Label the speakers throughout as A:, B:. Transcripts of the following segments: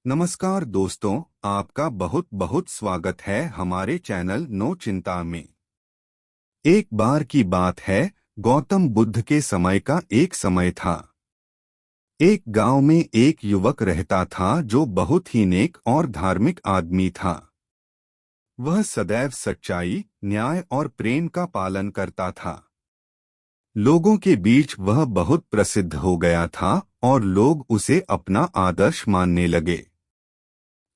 A: नमस्कार दोस्तों, आपका बहुत बहुत स्वागत है हमारे चैनल नो चिंता में। एक बार की बात है, गौतम बुद्ध के समय का एक समय था। एक गांव में एक युवक रहता था जो बहुत ही नेक और धार्मिक आदमी था। वह सदैव सच्चाई, न्याय और प्रेम का पालन करता था। लोगों के बीच वह बहुत प्रसिद्ध हो गया था और लोग उसे अपना आदर्श मानने लगे।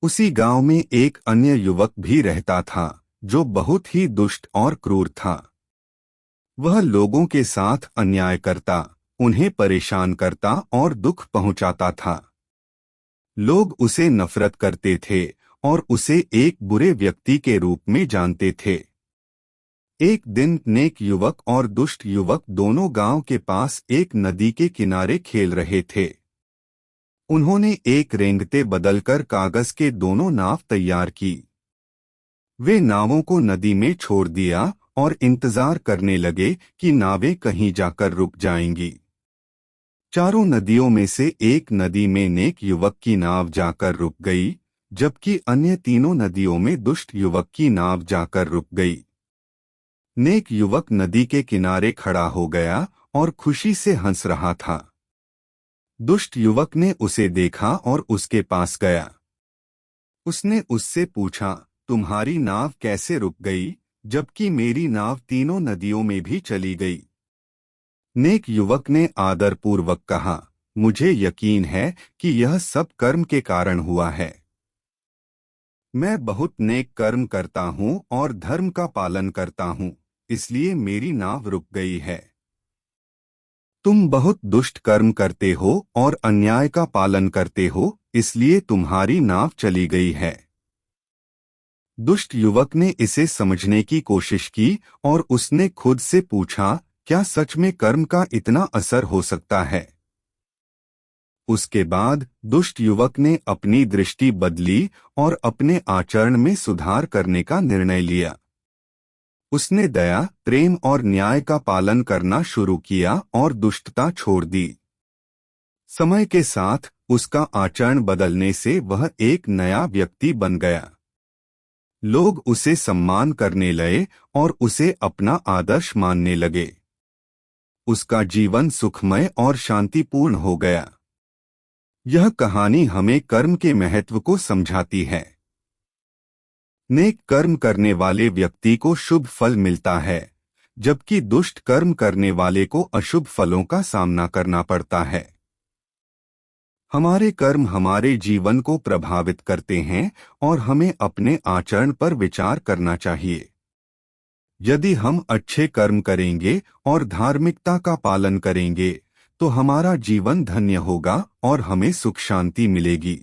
A: उसी गांव में एक अन्य युवक भी रहता था जो बहुत ही दुष्ट और क्रूर था। वह लोगों के साथ अन्याय करता, उन्हें परेशान करता और दुख पहुंचाता था। लोग उसे नफरत करते थे और उसे एक बुरे व्यक्ति के रूप में जानते थे। एक दिन नेक युवक और दुष्ट युवक दोनों गांव के पास एक नदी के किनारे खेल रहे थे। उन्होंने एक रेंगते बदलकर कागज के दोनों नाव तैयार की। वे नावों को नदी में छोड़ दिया और इंतजार करने लगे कि नावें कहीं जाकर रुक जाएंगी। चारों नदियों में से एक नदी में नेक युवक की नाव जाकर रुक गई, जबकि अन्य तीनों नदियों में दुष्ट युवक की नाव जाकर रुक गई। नेक युवक नदी के किनारे खड़ा हो गया और खुशी से हंस रहा था। दुष्ट युवक ने उसे देखा और उसके पास गया। उसने उससे पूछा, तुम्हारी नाव कैसे रुक गई, जबकि मेरी नाव तीनों नदियों में भी चली गई? नेक युवक ने आदरपूर्वक कहा, मुझे यकीन है कि यह सब कर्म के कारण हुआ है। मैं बहुत नेक कर्म करता हूँ और धर्म का पालन करता हूँ, इसलिए मेरी नाव रुक गई है। तुम बहुत दुष्ट कर्म करते हो और अन्याय का पालन करते हो, इसलिए तुम्हारी नाव चली गई है। दुष्ट युवक ने इसे समझने की कोशिश की और उसने खुद से पूछा, क्या सच में कर्म का इतना असर हो सकता है? उसके बाद दुष्ट युवक ने अपनी दृष्टि बदली और अपने आचरण में सुधार करने का निर्णय लिया। उसने दया, प्रेम और न्याय का पालन करना शुरू किया और दुष्टता छोड़ दी। समय के साथ उसका आचरण बदलने से वह एक नया व्यक्ति बन गया। लोग उसे सम्मान करने लगे और उसे अपना आदर्श मानने लगे। उसका जीवन सुखमय और शांतिपूर्ण हो गया। यह कहानी हमें कर्म के महत्व को समझाती है। नेक कर्म करने वाले व्यक्ति को शुभ फल मिलता है, जबकि दुष्ट कर्म करने वाले को अशुभ फलों का सामना करना पड़ता है। हमारे कर्म हमारे जीवन को प्रभावित करते हैं और हमें अपने आचरण पर विचार करना चाहिए। यदि हम अच्छे कर्म करेंगे और धार्मिकता का पालन करेंगे, तो हमारा जीवन धन्य होगा और हमें सुख शांति मिलेगी।